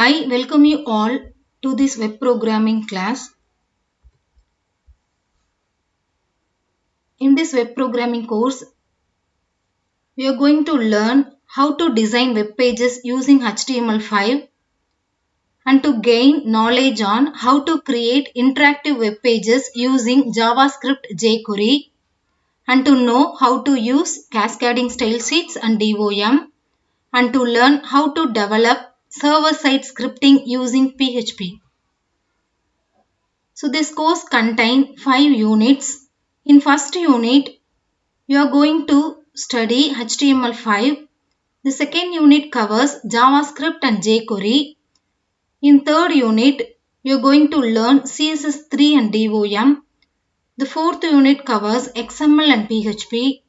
I welcome you all to this web programming class. In this web programming course, we are going to learn how to design web pages using HTML5 and to gain knowledge on how to create interactive web pages using JavaScript jQuery and to know how to use cascading style sheets and DOM and to learn how to develop server-side scripting using PHP. So this course contains 5 units. In first unit, you are going to study HTML5. The second unit covers JavaScript and jQuery. In third unit, you are going to learn CSS3 and DOM. The fourth unit covers XML and PHP.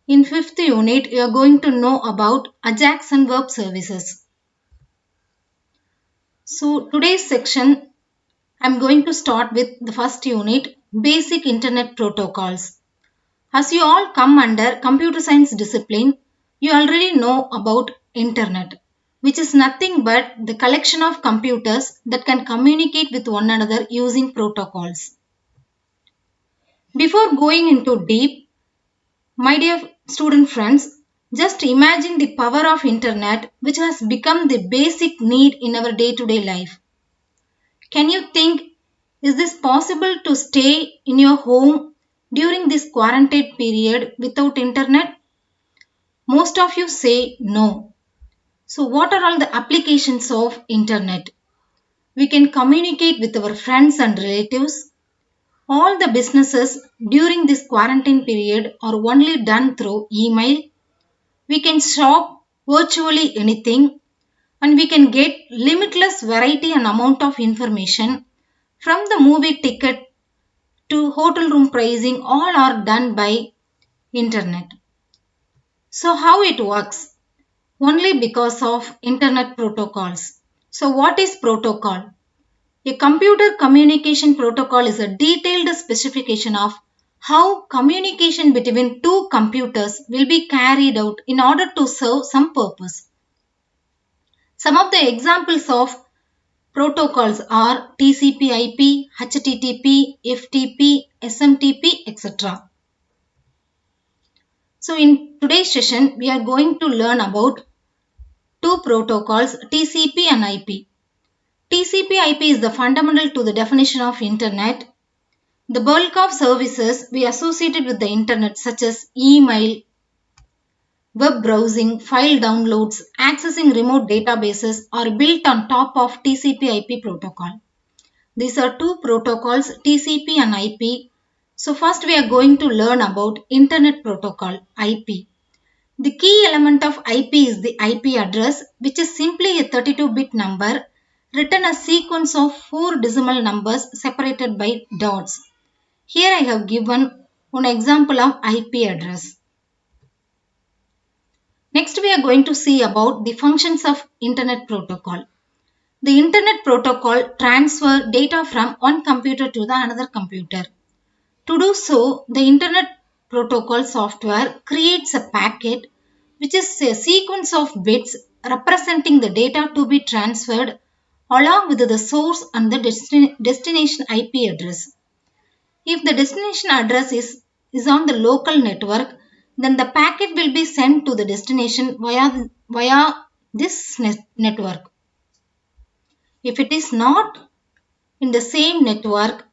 In fifth unit, you are going to know about Ajax and web services. So today's section, I am going to start with the first unit, Basic Internet Protocols. As you all come under computer science discipline, you already know about internet, which is nothing but the collection of computers that can communicate with one another using protocols. Before going into deep, my dear student friends, just imagine the power of internet which has become the basic need in our day-to-day life. Can you think, is this possible to stay in your home during this quarantine period without internet? Most of you say no. So what are all the applications of internet? We can communicate with our friends and relatives. All the businesses during this quarantine period are only done through email. We can shop virtually anything and we can get limitless variety and amount of information from the movie ticket to hotel room pricing, all are done by internet. So how it works? Only because of internet protocols. So what is protocol? A computer communication protocol is a detailed specification of how communication between two computers will be carried out in order to serve some purpose. Some of the examples of protocols are TCP/IP, HTTP, FTP, SMTP, etc. So in today's session, we are going to learn about two protocols, TCP and IP. TCP/IP is the fundamental to the definition of internet. The bulk of services we associated with the internet such as email, web browsing, file downloads, accessing remote databases are built on top of TCP/IP protocol. These are two protocols, TCP and IP. So first we are going to learn about internet protocol, IP. The key element of IP is the IP address, which is simply a 32-bit number written as sequence of 4 decimal numbers separated by dots. Here I have given one example of IP address. Next we are going to see about the functions of internet protocol. The internet protocol transfers data from one computer to the another computer. To do so, the internet protocol software creates a packet which is a sequence of bits representing the data to be transferred along with the source and the destination IP address. If the destination address is on the local network, then the packet will be sent to the destination via this network. If it is not in the same network,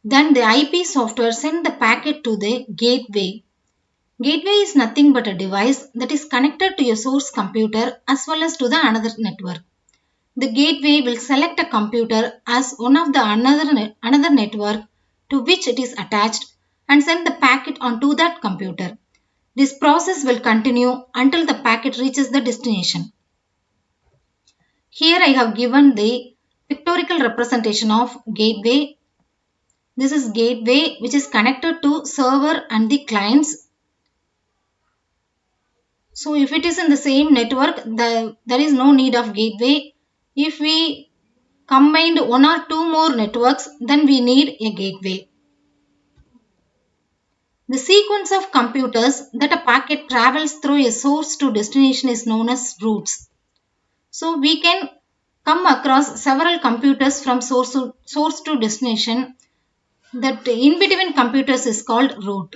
then the IP software sends the packet to the gateway. Gateway is nothing but a device that is connected to a source computer as well as to the another network. The gateway will select a computer as one of the another network to which it is attached and send the packet onto that computer. This process will continue until the packet reaches the destination. Here I have given the pictorial representation of gateway. This is gateway which is connected to server and the clients. So if it is in the same network, there is no need of gateway. If we combined one or two more networks, then we need a gateway. The sequence of computers that a packet travels through a source to destination is known as routes. So we can come across several computers from source to destination. That in between computers is called root.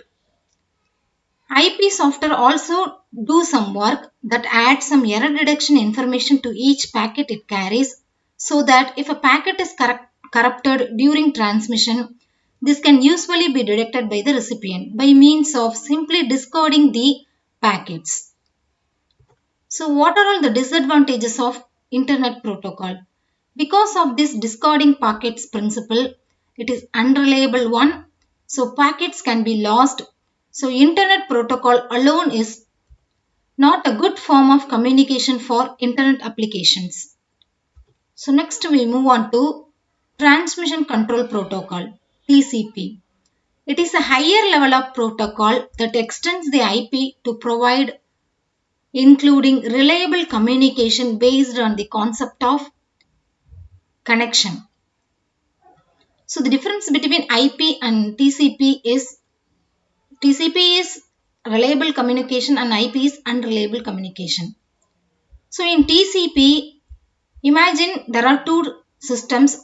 IP software also do some work that adds some error detection information to each packet it carries, so that if a packet is corrupted during transmission, this can usually be detected by the recipient by means of simply discarding the packets. So what are all the disadvantages of Internet protocol? Because of this discarding packets principle, it is unreliable one. So packets can be lost. So Internet protocol alone is not a good form of communication for Internet applications. So next we move on to Transmission Control Protocol, TCP. It is a higher level of protocol that extends the IP to provide including reliable communication based on the concept of connection. So the difference between IP and TCP is reliable communication and IP is unreliable communication. So in TCP, imagine there are two systems.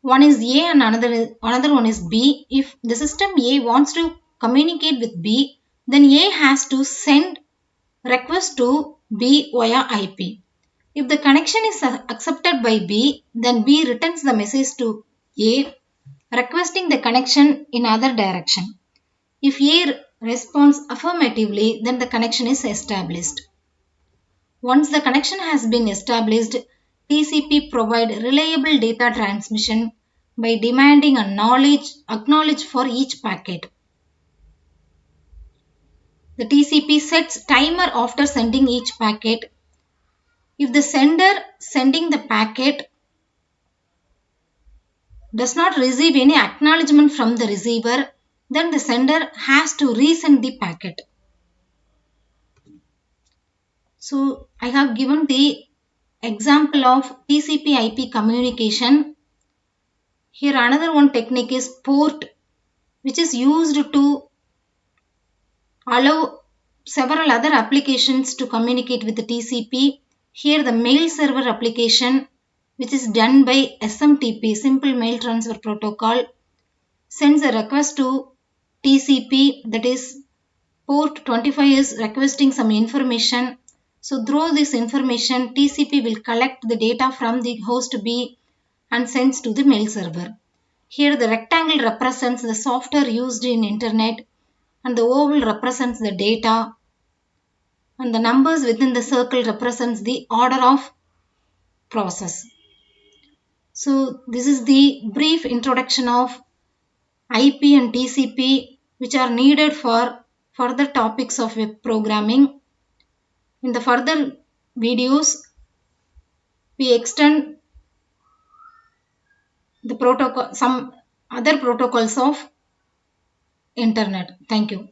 One is A and another one is B. If the system A wants to communicate with B, then A has to send request to B via IP. If the connection is accepted by B, then B returns the message to A requesting the connection in other direction. If A responds affirmatively, then the connection is established. Once the connection has been established, TCP provides reliable data transmission by demanding acknowledge for each packet. The TCP sets timer after sending each packet. If the sender sending the packet does not receive any acknowledgement from the receiver, then the sender has to resend the packet. So I have given the example of TCP IP communication. Here another one technique is port, which is used to allow several other applications to communicate with the TCP. Here the mail server application, which is done by SMTP, Simple Mail Transfer Protocol, sends a request to TCP, that is port 25 is requesting some information. So through this information, TCP will collect the data from the host B and sends to the mail server. Here the rectangle represents the software used in internet and the oval represents the data and the numbers within the circle represents the order of process. So this is the brief introduction of IP and TCP, which are needed for further topics of web programming. In the further videos, we extend the protocol, some other protocols of internet. Thank you.